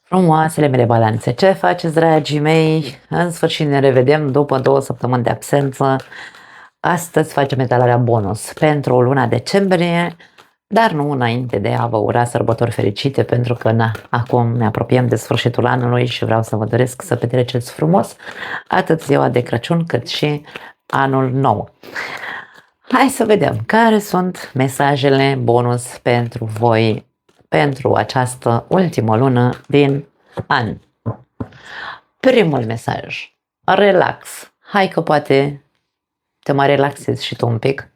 Frumoasele mele balanțe, ce faceți, dragii mei? În sfârșit ne revedem după 2 săptămâni de absență. Astăzi facem etalarea bonus pentru luna decembrie, dar nu înainte de a vă ura sărbători fericite, pentru că acum ne apropiem de sfârșitul anului și vreau să vă doresc să petreceți frumos atât ziua de Crăciun cât și anul nou. Hai să vedem care sunt mesajele bonus pentru voi pentru această ultimă lună din an. Primul mesaj. Relax. Hai că poate te mai relaxezi și tu un pic.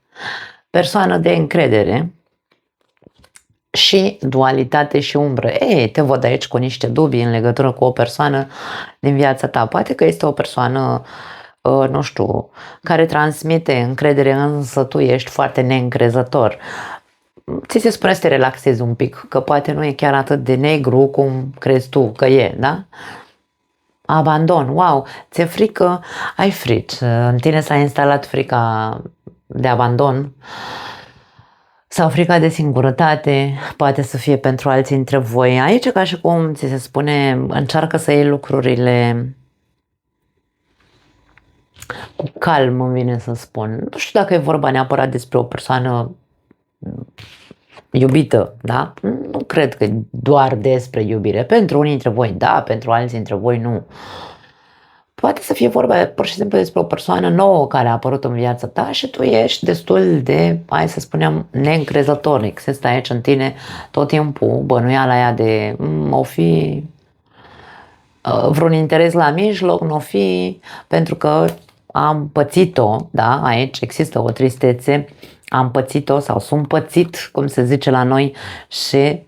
Persoană de încredere și dualitate și umbră. Ei, te văd aici cu niște dubii în legătură cu o persoană din viața ta. Poate că este o persoană, nu știu, care transmite încredere, însă tu ești foarte neîncrezător. Ți se spune să te relaxezi un pic, că poate nu e chiar atât de negru cum crezi tu că e, da? Abandon, wow, ți-e frică, ai frici, în tine s-a instalat frica de abandon sau frica de singurătate, poate să fie pentru alții dintre voi. Aici ca și cum ți se spune, încearcă să iei lucrurile cu calm, îmi vine să spun. Nu știu dacă e vorba neapărat despre o persoană iubită, da? Nu cred că doar despre iubire. Pentru unii dintre voi, da, pentru alții dintre voi, nu. Poate să fie vorba pur și simplu despre o persoană nouă care a apărut în viața ta și tu ești destul de, hai să spunem, neîncrezător. Există aici în tine tot timpul bănuiala aia de o fi vreun interes la mijloc, nu o fi, pentru că am pățit-o, da, aici există o tristețe, am pățit-o sau sunt pățit, cum se zice la noi, și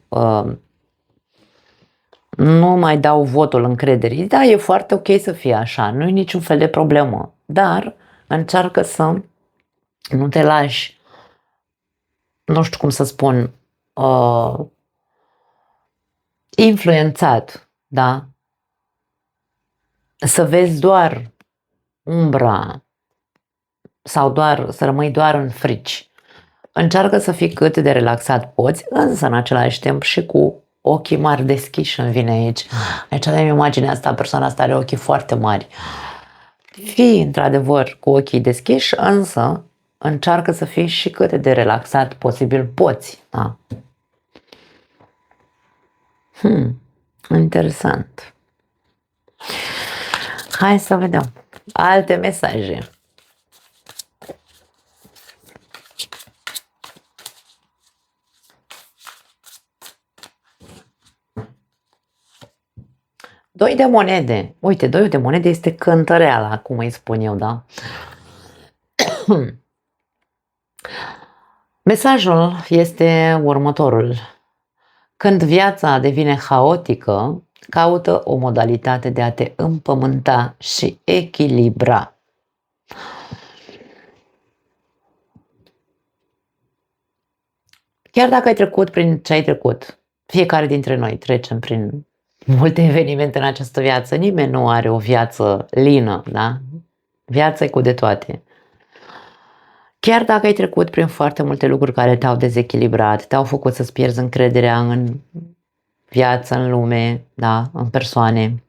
nu mai dau votul încrederii. Da, e foarte ok să fie așa, nu e niciun fel de problemă, dar încearcă să nu te lași, nu știu cum să spun, influențat, da? Să vezi doar umbra sau doar să rămâi doar în frici. Încearcă să fii cât de relaxat poți, însă în același timp și cu ochii mari deschiși îmi vine aici. Aici avem imaginea asta, persoana asta are ochii foarte mari. Fii într-adevăr cu ochii deschiși, însă încearcă să fii și cât de relaxat posibil poți. Da? Interesant. Hai să vedem alte mesaje. Doi de monede. Uite, doiul de monede este cântăreala, cum îi spun eu, da? Mesajul este următorul. Când viața devine haotică, caută o modalitate de a te împământa și echilibra. Chiar dacă ai trecut prin ce ai trecut, fiecare dintre noi trecem prin multe evenimente în această viață. Nimeni nu are o viață lină, da? Viața e cu de toate. Chiar dacă ai trecut prin foarte multe lucruri care te-au dezechilibrat, te-au făcut să-ți pierzi încrederea în viață, în lume, da? În persoane.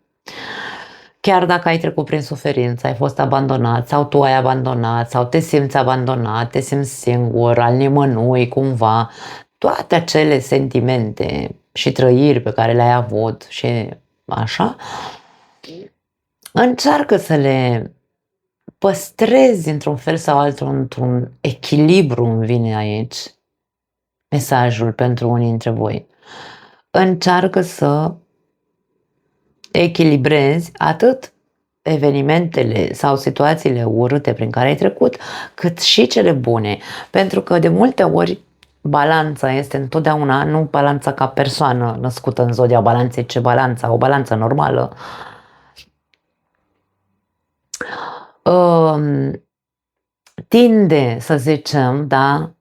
Chiar dacă ai trecut prin suferință, ai fost abandonat sau tu ai abandonat sau te simți abandonat, te simți singur, al nimănui, cumva, toate acele sentimente și trăiri pe care le-ai avut și așa, încearcă să le păstrezi într-un fel sau altul, într-un echilibru, îmi vine aici mesajul pentru unii dintre voi. Încearcă să echilibrezi atât evenimentele sau situațiile urâte prin care ai trecut, cât și cele bune. Pentru că de multe ori balanța este întotdeauna, nu balanța ca persoană născută în zodia balanței, ci balanța, o balanță normală. Tinde, să zicem, da,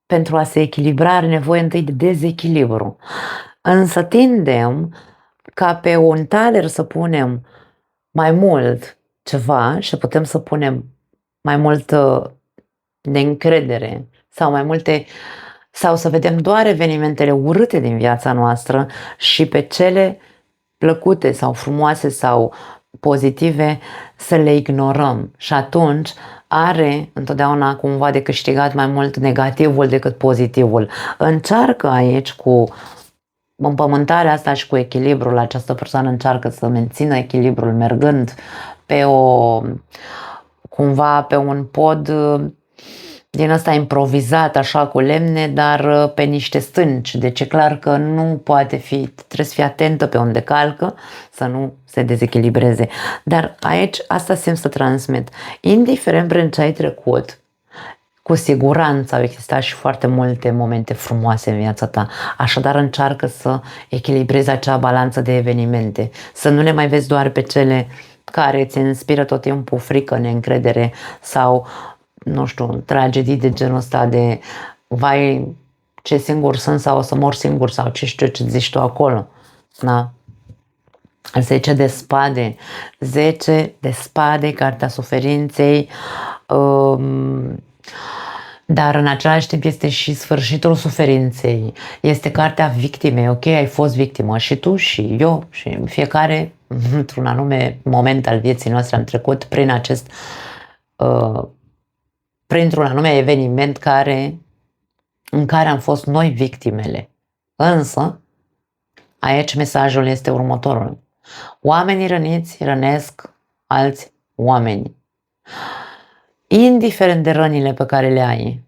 pentru a se echilibra are nevoie întâi de dezechilibru. Însă tindem ca pe un taler să punem mai mult ceva și putem să punem mai multă neîncredere sau mai multe, sau să vedem doar evenimentele urâte din viața noastră și pe cele plăcute sau frumoase sau pozitive, să le ignorăm și atunci are întotdeauna cumva de câștigat mai mult negativul decât pozitivul. Încearcă aici cu împământarea asta și cu echilibrul, această persoană încearcă să mențină echilibrul mergând pe cumva pe un pod din ăsta improvizat, așa cu lemne, dar pe niște stânci. Deci e clar că nu poate fi, trebuie să fii atentă pe unde calcă, să nu se dezechilibreze. Dar aici asta simt să transmit. Indiferent prin ce ai trecut, cu siguranță au existat și foarte multe momente frumoase în viața ta. Așadar încearcă să echilibrezi acea balanță de evenimente. Să nu le mai vezi doar pe cele care îți inspiră tot timpul frică, neîncredere sau, nu știu, tragedii de genul ăsta de vai, ce singur sunt sau o să mor singur sau ce știu ce zici tu acolo. Da? 10 de spade. 10 de spade, cartea suferinței. Dar în același timp este și sfârșitul suferinței. Este cartea victimei. Ok, ai fost victimă și tu și eu și fiecare într-un anume moment al vieții noastre am trecut prin acest printr-un anume eveniment în care am fost noi victimele. Însă, aici mesajul este următorul. Oamenii răniți rănesc alți oameni. Indiferent de rănile pe care le ai.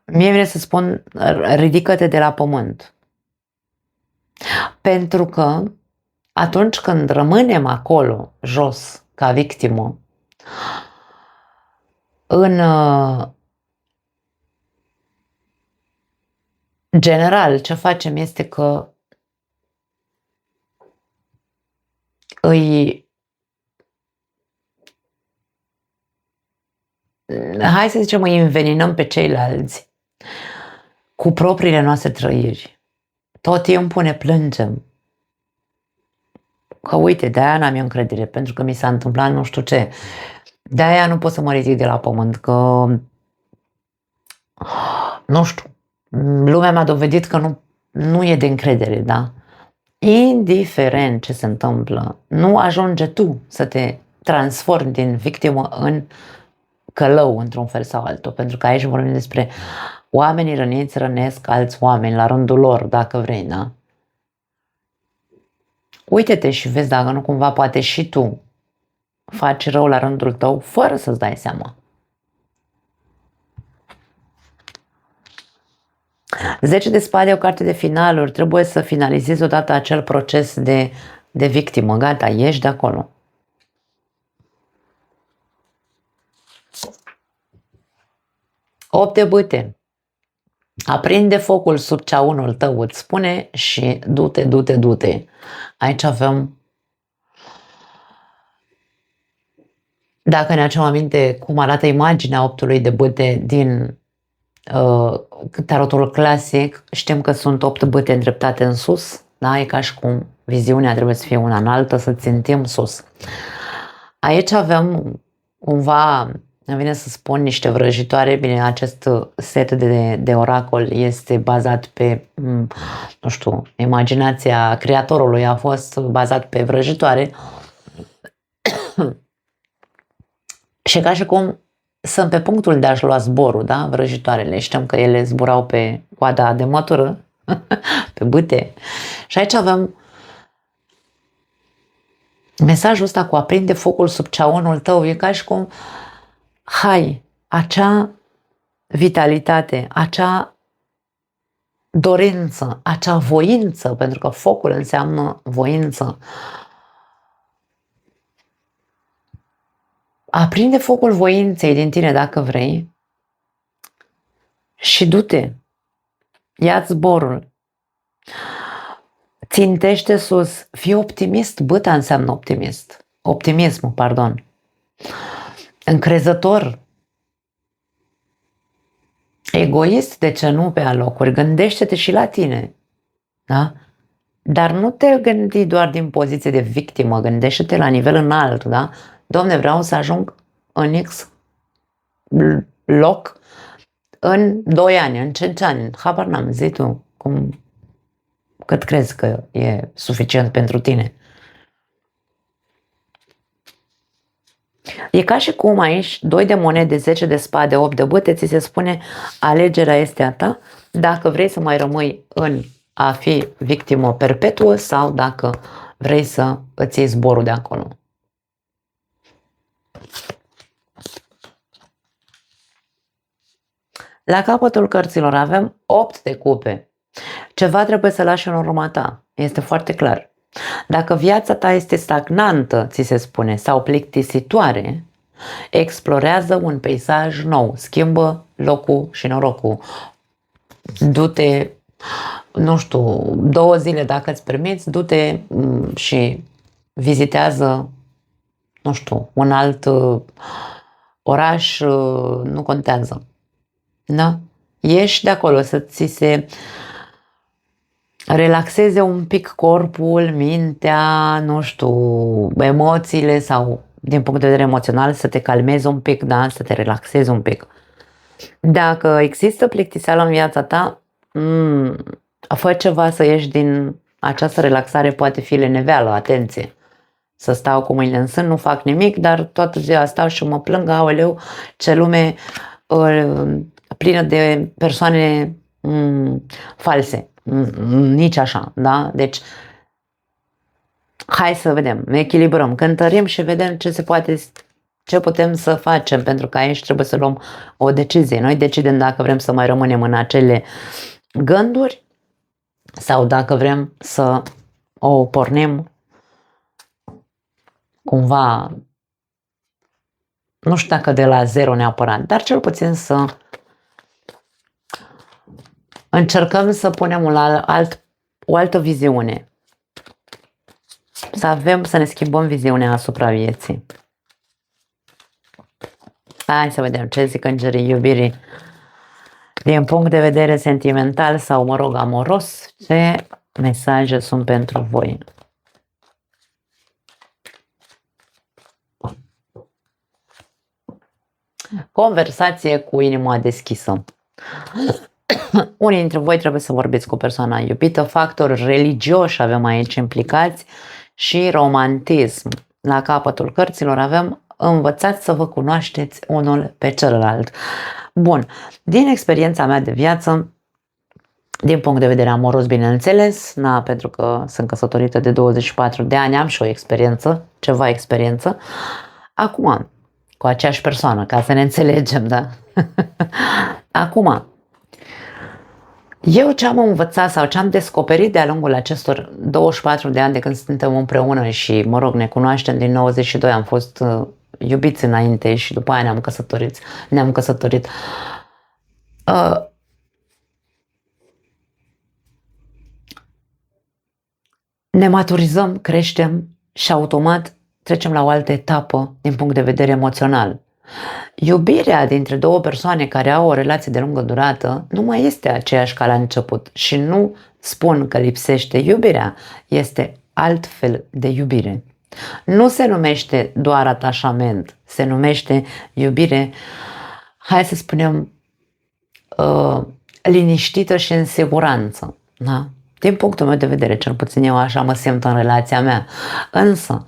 Mie vine să spun, ridică-te de la pământ. Pentru că atunci când rămânem acolo, jos, ca victimă, în general, ce facem este că hai să zicem, îi înveninăm pe ceilalți cu propriile noastre trăiri. Tot timpul ne plângem că uite, de-aia n-am eu încredere, pentru că mi s-a întâmplat nu știu ce. De-aia nu pot să mă ridic de la pământ, că nu știu, lumea mi-a dovedit că nu e de încredere, da? Indiferent ce se întâmplă, nu ajunge tu să te transformi din victimă în călău într-un fel sau altul, pentru că aici vorbim despre oamenii răniți rănesc alți oameni la rândul lor, dacă vrei, da? Uite-te și vezi dacă nu cumva poate și tu faci rău la rândul tău fără să-ți dai seama. 10 de spade e o carte de finaluri, trebuie să finalizezi odată acel proces de victimă, gata, ieși de acolo. Opt de bâte. Aprinde focul sub ceaunul tău, îți spune, și du-te, du-te, du-te. Aici avem, dacă ne aducem aminte cum arată imaginea optului de bâte din tarotul clasic, știm că sunt 8 bâte îndreptate în sus, da? E ca și cum viziunea trebuie să fie una înaltă, să țintim sus. Aici avem cumva, îmi vine să spun, niște vrăjitoare. Bine, acest set de oracol este bazat pe, nu știu, imaginația creatorului a fost bazat pe vrăjitoare. Și ca și cum sunt pe punctul de a-și lua zborul, da? Vrăjitoarele. Știm că ele zburau pe coada de mătură, pe bâte. Și aici avem mesajul ăsta cu aprinde focul sub ceaunul tău. E ca și cum, hai, acea vitalitate, acea dorință, acea voință, pentru că focul înseamnă voință. Aprinde focul voinței din tine dacă vrei și du-te, ia-ți zborul, țintește sus, fii optimist, bâta înseamnă optimism, pardon, încrezător, egoist, de ce nu pe alocuri, gândește-te și la tine, da? Dar nu te gândi doar din poziție de victimă, gândește-te la nivel înalt, da? Doamne, vreau să ajung în X loc în 2 ani, în 5 ani, habar n-am, zi tu, cât crezi că e suficient pentru tine? E ca și cum aici, 2 de monede, 10 de spade, 8 de bâte, ți se spune alegerea este a ta, dacă vrei să mai rămâi în a fi victimă perpetuă sau dacă vrei să îți iei zborul de acolo. La capătul cărților avem 8 de cupe. Ceva trebuie să lași în urma ta. Este foarte clar. Dacă viața ta este stagnantă, ți se spune, sau plictisitoare, explorează un peisaj nou. Schimbă locul și norocul. Du-te, nu știu, 2 zile dacă îți permiți, du-te și vizitează, nu știu, un alt oraș, nu contează. Da? Ieși de acolo să ți se relaxeze un pic corpul, mintea, nu știu, emoțiile sau din punct de vedere emoțional să te calmezi un pic, da? Să te relaxezi un pic. Dacă există plictiseală în viața ta, fă ceva să ieși din această relaxare, poate fi leneveală, atenție. Să stau cu mâinile în sân, nu fac nimic, dar toată ziua stau și mă plâng, aoleu, ce lume plină de persoane false. Nici așa, da? Deci, hai să vedem, ne echilibrăm, cântărim și vedem ce putem să facem, pentru că aici trebuie să luăm o decizie. Noi decidem dacă vrem să mai rămânem în acele gânduri sau dacă vrem să o pornim cumva, nu știu dacă de la zero neapărat, dar cel puțin să încercăm să punem o altă viziune. Să ne schimbăm viziunea asupra vieții. Hai să vedem ce zic îngerii iubirii din punct de vedere sentimental sau, mă rog, amoros. Ce mesaje sunt pentru voi? Conversație cu inima deschisă. Unii dintre voi trebuie să vorbiți cu persoana iubită. Factori religioși avem aici implicați și romantism. La capătul cărților avem învățați să vă cunoașteți unul pe celălalt. Bun, din experiența mea de viață, din punct de vedere amoros, bineînțeles, pentru că sunt căsătorită de 24 de ani, am și o experiență, ceva experiență. Acum, cu aceeași persoană, ca să ne înțelegem, da? Acum, eu ce am învățat sau ce am descoperit de-a lungul acestor 24 de ani de când suntem împreună și, mă rog, ne cunoaștem din 92, am fost iubiți înainte și după aia ne-am căsătorit. Ne maturizăm, creștem și automat trecem la o altă etapă din punct de vedere emoțional. Iubirea dintre 2 persoane care au o relație de lungă durată nu mai este aceeași ca la început și nu spun că lipsește iubirea, este altfel de iubire. Nu se numește doar atașament, se numește iubire, hai să spunem, liniștită și în siguranță. Da? Din punctul meu de vedere, cel puțin eu așa mă simt în relația mea. Însă,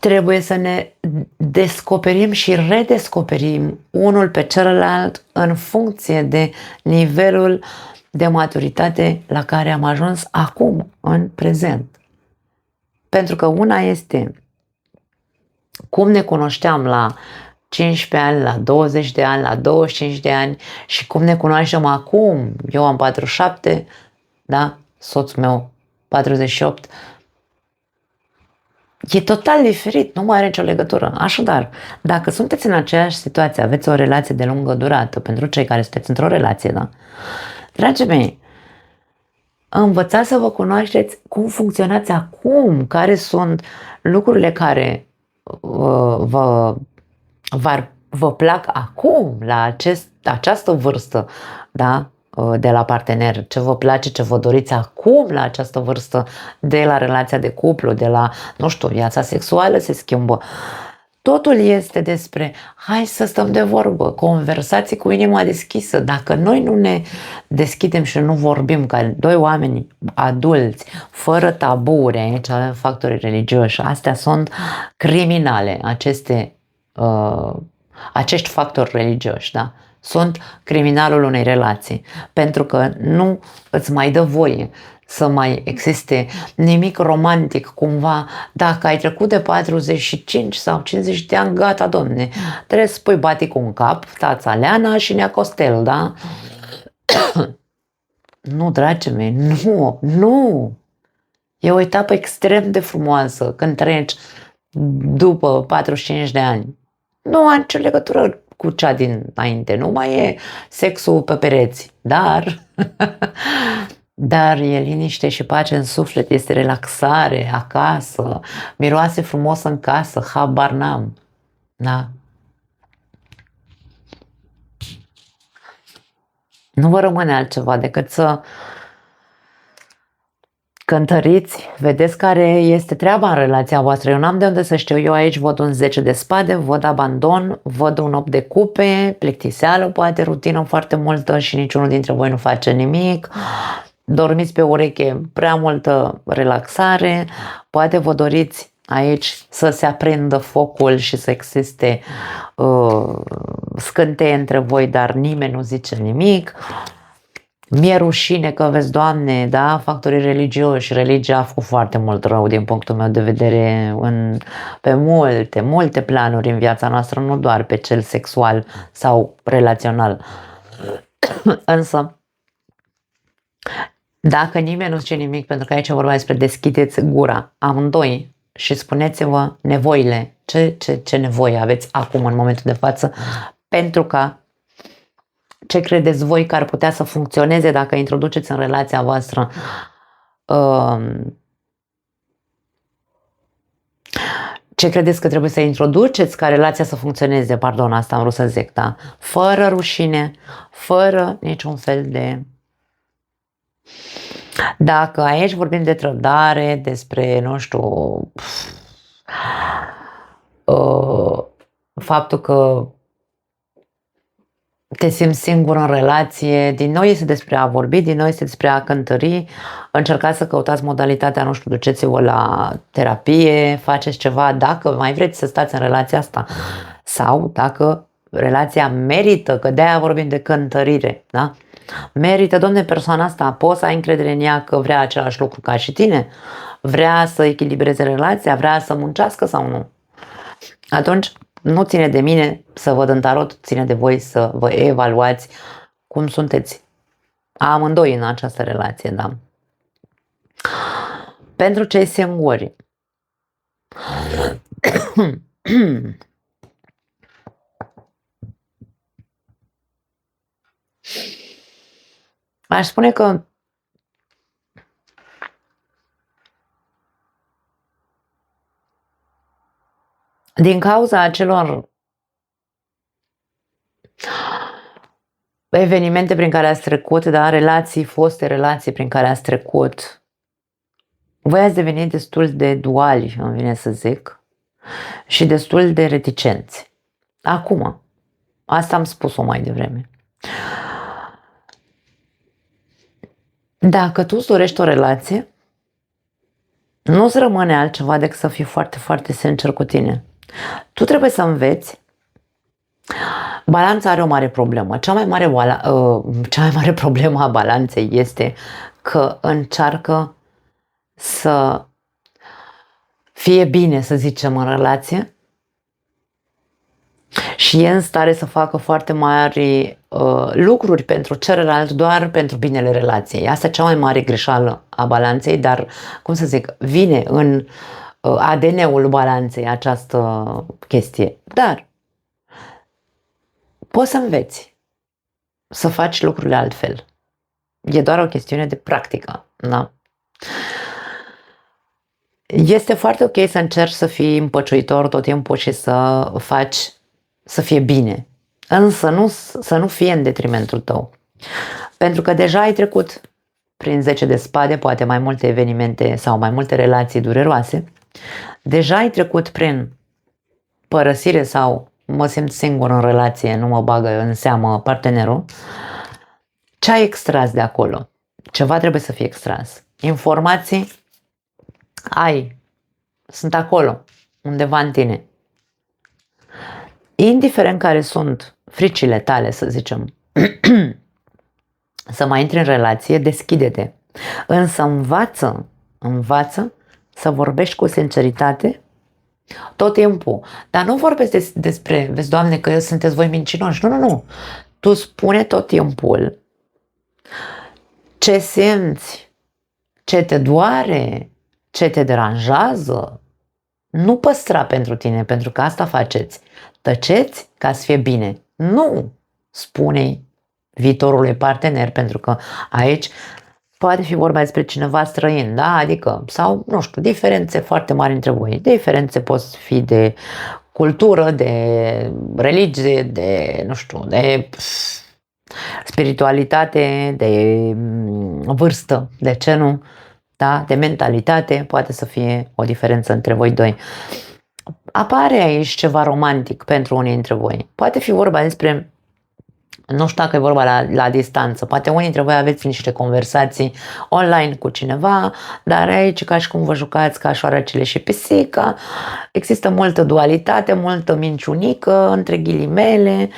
trebuie să ne descoperim și redescoperim unul pe celălalt în funcție de nivelul de maturitate la care am ajuns acum, în prezent. Pentru că una este cum ne cunoșteam la 15 ani, la 20 de ani, la 25 de ani și cum ne cunoaștem acum. Eu am 47, da? Soțul meu 48. E total diferit, nu mai are nicio legătură. Așadar, dacă sunteți în aceeași situație, aveți o relație de lungă durată, pentru cei care sunteți într-o relație, da? Dragii mei, învățați să vă cunoașteți cum funcționați acum, care sunt lucrurile care vă plac acum, la această vârstă, da? De la partener, ce vă place, ce vă doriți acum la această vârstă, de la relația de cuplu, de la, nu știu, viața sexuală se schimbă. Totul este despre hai să stăm de vorbă, conversații cu inima deschisă. Dacă noi nu ne deschidem și nu vorbim ca doi oameni adulți, fără taburi, aici avem factorii religioși, astea sunt criminale, acești factori religioși, da? Sunt criminalul unei relații, pentru că nu îți mai dă voie să mai existe nimic romantic cumva. Dacă ai trecut de 45 sau 50 de ani, gata, domne, trebuie să pui baticul în cap, tața Leana și Nea Costel, da? Nu, dragii mei, nu! E o etapă extrem de frumoasă când treci după 45 de ani. Nu are nicio legătură cu cea dinainte, nu mai e sexul pe pereți, dar e liniște și pace în suflet, este relaxare acasă, miroase frumos în casă, habar n-am, da? Nu vă rămâne altceva decât să cântăriți, vedeți care este treaba în relația voastră. Eu n-am de unde să știu, eu aici văd un 10 de spade, văd abandon, văd un 8 de cupe, plictiseală, poate rutină foarte multă și niciunul dintre voi nu face nimic, dormiți pe ureche, prea multă relaxare, poate vă doriți aici să se aprindă focul și să existe scânteie între voi, dar nimeni nu zice nimic. Mi-e rușine că, vezi, Doamne, da, factorii religioși, religia a făcut foarte mult rău din punctul meu de vedere pe multe planuri în viața noastră, nu doar pe cel sexual sau relațional. Însă, dacă nimeni nu zice nimic, pentru că aici vorba despre deschideți gura amândoi și spuneți-vă nevoile, ce nevoie aveți acum în momentul de față, pentru ca ce credeți voi că ar putea să funcționeze dacă introduceți în relația voastră ce credeți că trebuie să introduceți ca relația să funcționeze, pardon, asta am vrut să zic, da? Fără rușine, fără niciun fel de... Dacă aici vorbim de trădare, despre, nu știu, faptul că te simți singur în relație, din nou este despre a vorbi, din nou este despre a cântări, încercați să căutați modalitatea, nu știu, duceți-vă la terapie, faceți ceva, dacă mai vreți să stați în relația asta sau dacă relația merită, că de-aia vorbim de cântărire, da? Merită, domne, persoana asta, poți să ai încredere în ea că vrea același lucru ca și tine? Vrea să echilibreze relația? Vrea să muncească sau nu? Atunci, nu ține de mine să văd în tarot, ține de voi să vă evaluați cum sunteți amândoi în această relație, da? Pentru cei singuri, aș spune că din cauza acelor evenimente prin care ați trecut, da, foste relații prin care ați trecut, voi ați devenit destul de duali, îmi vine să zic, și destul de reticenți. Acum, asta am spus-o mai devreme. Dacă tu îți dorești o relație, nu-ți rămâne altceva decât să fii foarte, foarte sincer cu tine. Tu trebuie să înveți. Balanța are o mare problemă. Cea mai mare problemă a balanței este că încearcă să fie bine, să zicem, în relație și e în stare să facă foarte mari lucruri pentru celălalt doar pentru binele relației. Asta e cea mai mare greșeală a balanței, dar, cum să zic, vine în ADN-ul balanței această chestie. Dar poți să înveți să faci lucrurile altfel. E doar o chestiune de practică, da? Este foarte ok să încerci să fii împăciuitor tot timpul și să faci să fie bine, însă să nu fie în detrimentul tău. Pentru că deja ai trecut prin 10 de spade, poate mai multe evenimente sau mai multe relații dureroase, deja ai trecut prin părăsire sau mă simt singur în relație, nu mă bagă în seamă partenerul, ce ai extras de acolo? Ceva trebuie să fie extras. Informații ai, sunt acolo, undeva în tine. Indiferent care sunt fricile tale, să zicem, să mai intri în relație, deschide-te. Însă învață să vorbești cu sinceritate tot timpul. Dar nu vorbesc despre, vezi, Doamne, că sunteți voi mincinoși. Nu. Tu spune tot timpul ce simți, ce te doare, ce te deranjează. Nu păstra pentru tine, pentru că asta faceți. Tăceți ca să fie bine. Nu spune viitorului partener, pentru că aici poate fi vorba despre cineva străin, da? Adică, sau, nu știu, diferențe foarte mari între voi. Diferențe pot fi de cultură, de religie, de, nu știu, de spiritualitate, de vârstă, de ce nu, da? De mentalitate, poate să fie o diferență între voi doi. Apare aici ceva romantic pentru unii dintre voi. Poate fi vorba despre, nu știu dacă e vorba la distanță, poate unii dintre voi aveți niște conversații online cu cineva, dar aici ca și cum vă jucați ca șoarecele și pisica, există multă dualitate, multă minciunică, între ghilimele,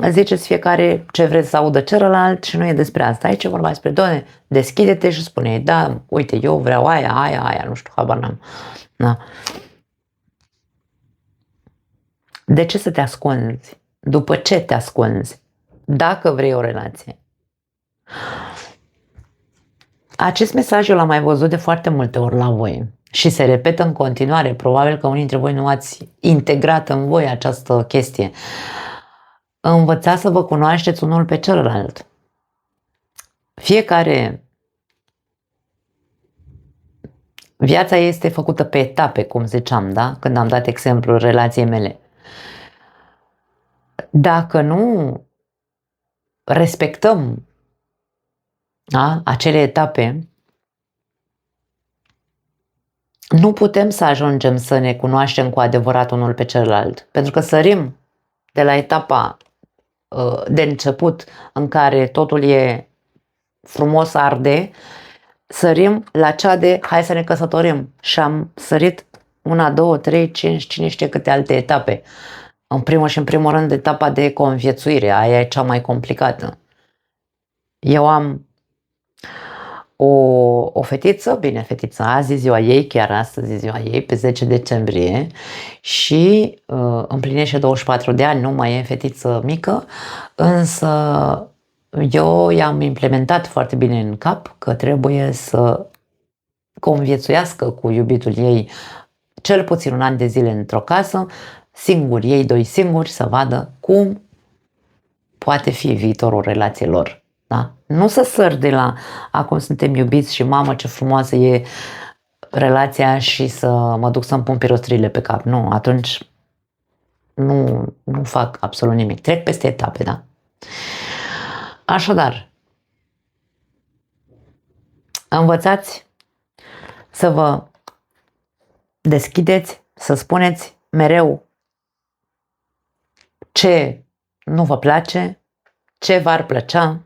ziceți fiecare ce vreți să audă celălalt și nu e despre asta. Aici e vorba despre, Doamne, deschide-te și spune, da, uite, eu vreau aia, nu știu, habar n-am. Da. De ce să te ascunzi? După ce te ascunzi? Dacă vrei o relație. Acest mesaj eu l-am mai văzut de foarte multe ori la voi și se repetă în continuare. Probabil că unii dintre voi nu ați integrat în voi această chestie. Învățați să vă cunoașteți unul pe celălalt. Fiecare viața este făcută pe etape, cum ziceam, da? Când am dat exemplul relației mele. Dacă nu respectăm, da, acele etape, nu putem să ajungem să ne cunoaștem cu adevărat unul pe celălalt. Pentru că sărim de la etapa de început în care totul e frumos, arde, sărim la cea de hai să ne căsătorim și am sărit 1, 2, 3, 5, cine știe câte alte etape. În primul rând etapa de conviețuire, aia e cea mai complicată. Eu am o fetiță, fetiță, azi e ziua ei, chiar astăzi e ziua ei, pe 10 decembrie și împlinește 24 de ani, nu mai e fetiță mică, însă eu i-am implementat foarte bine în cap că trebuie să conviețuiască cu iubitul ei cel puțin 1 an de zile într-o casă, singuri, ei doi singuri, să vadă cum poate fi viitorul relațiilor. Da? Nu să săr de la acum suntem iubiți și mamă ce frumoasă e relația și să mă duc să-mi pun pirostrile pe cap. Nu, atunci nu fac absolut nimic. Trec peste etape, da? Așadar, învățați să vă deschideți, să spuneți mereu ce nu vă place, ce v-ar plăcea.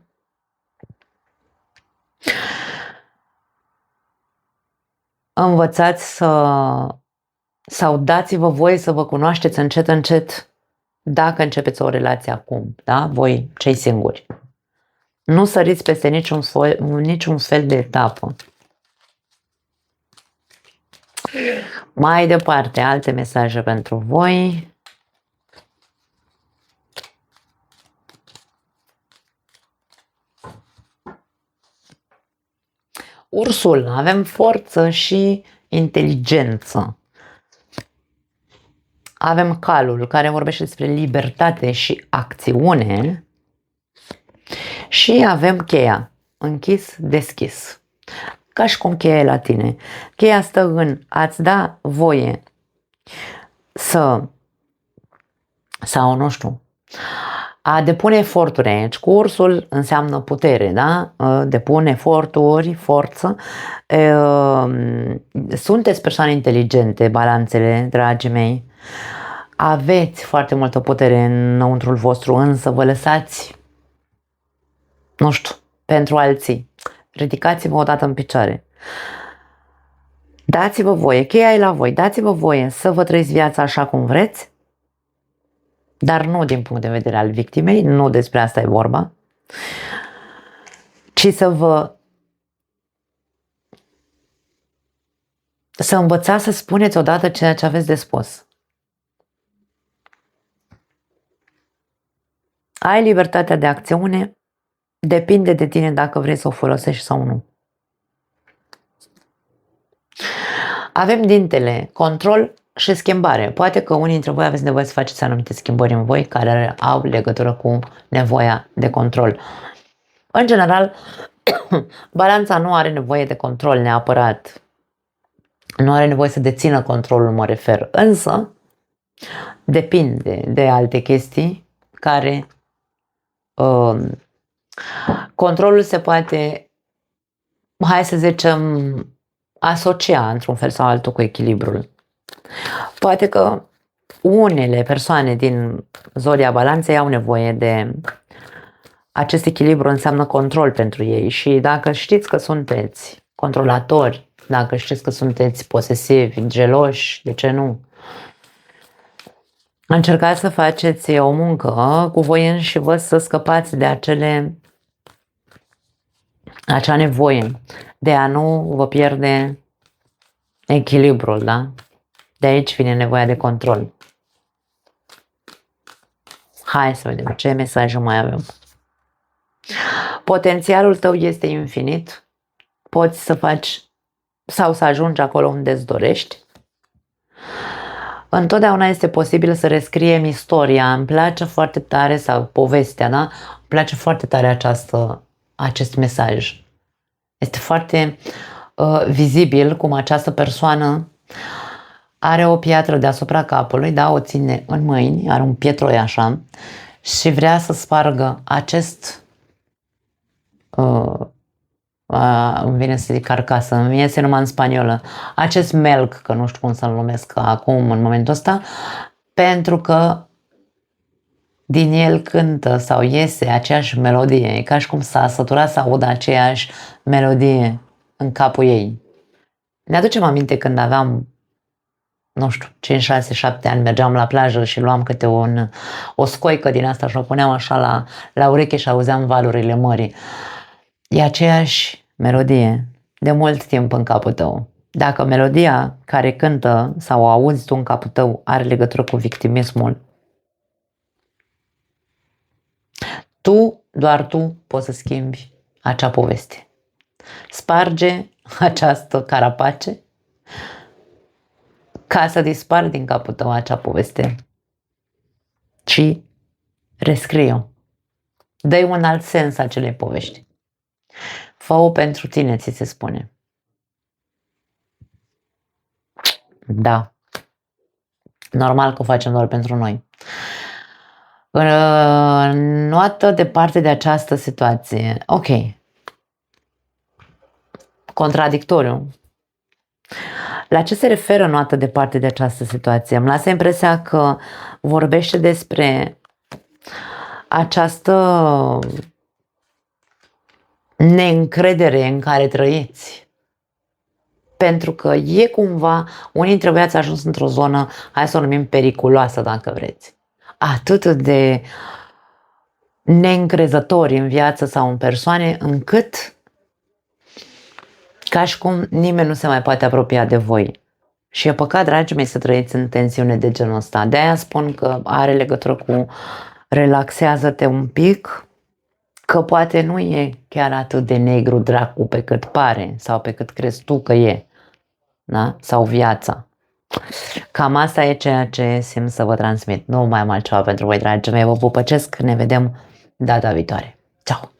Învățați sau dați-vă voie să vă cunoașteți încet, dacă începeți o relație acum, da? Voi, cei singuri. Nu săriți peste niciun fel de etapă. Mai departe, alte mesaje pentru voi. Ursul, avem forță și inteligență. Avem calul, care vorbește despre libertate și acțiune. Și avem cheia, închis, deschis. Ca și cum cheia e la tine. Cheia stă în a-ți da voie sau nu știu, a depune eforturi aici. Cu ursul înseamnă putere, da? Depune eforturi, forță. Sunteți persoane inteligente, balanțele, dragii mei. Aveți foarte multă putere înăuntrul vostru, însă vă lăsați, nu știu, pentru alții. Ridicați-vă odată în picioare. Dați-vă voie, cheia e la voi, dați-vă voie să vă trăiți viața așa cum vreți, dar nu din punct de vedere al victimei, nu despre asta e vorba, ci să învățați să spuneți odată ceea ce aveți de spus. Ai libertatea de acțiune, depinde de tine dacă vrei să o folosești sau nu. Avem dintele control și schimbare. Poate că unii dintre voi aveți nevoie să faceți anumite schimbări în voi care au legătură cu nevoia de control. În general, balanța nu are nevoie de control neapărat. Nu are nevoie să dețină controlul, mă refer. Însă, depinde de alte chestii care controlul se poate, hai să zicem, asocia într-un fel sau altul cu echilibrul. Poate că unele persoane din zodia balanței au nevoie de acest echilibru, înseamnă control pentru ei și dacă știți că sunteți controlatori, dacă știți că sunteți posesivi, geloși, de ce nu? Încercați să faceți o muncă cu voi înși vă să scăpați de acea nevoie de a nu vă pierde echilibrul, da? De aici vine nevoia de control. Hai să vedem ce mesaj mai avem. Potențialul tău este infinit. Poți să faci sau să ajungi acolo unde îți dorești. Întotdeauna este posibil să rescriem istoria. Îmi place foarte tare, sau povestea, da? Îmi place foarte tare acest mesaj. Este foarte vizibil cum această persoană are o piatră deasupra capului, da? O ține în mâini, are un pietroi așa și vrea să spargă acest îmi vine să zic carcasă, îmi iese numai în spaniolă, acest melc, că nu știu cum să-l numesc acum în momentul ăsta, pentru că din el cântă sau iese aceeași melodie, e ca și cum s-a săturat să audă aceeași melodie în capul ei. Ne aducem aminte când aveam, nu știu, 5, 6, 7 ani, mergeam la plajă și luam câte o scoică din asta și o puneam așa la ureche și auzeam valurile mării. E aceeași melodie de mult timp în capul tău. Dacă melodia care cântă sau o auzi tu în capul tău are legătură cu victimismul, doar tu poți să schimbi acea poveste. Sparge această carapace ca să dispari din capul tău acea poveste și rescrie-o. Dă-i un alt sens acelei povești. Fă-o pentru tine, ți se spune. Da. Normal că o facem doar pentru noi. Nu atât departe de această situație. Ok. Contradictoriu. La ce se referă nu atât departe de această situație? Îmi lasă impresia că vorbește despre această neîncredere în care trăiți. Pentru că e cumva, unii dintre voi ați ajuns într-o zonă, hai să o numim periculoasă dacă vreți. Atât de neîncrezători în viață sau în persoane, încât ca și cum nimeni nu se mai poate apropia de voi. Și e păcat, dragii mei, să trăiți în tensiune de genul ăsta. De-aia spun că are legătură cu relaxează-te un pic, că poate nu e chiar atât de negru dracu pe cât pare sau pe cât crezi tu că e, da? Sau viața. Cam asta e ceea ce simt să vă transmit. Nu mai am altceva pentru voi, dragii mei, vă pupăcesc, ne vedem data viitoare. Ciao!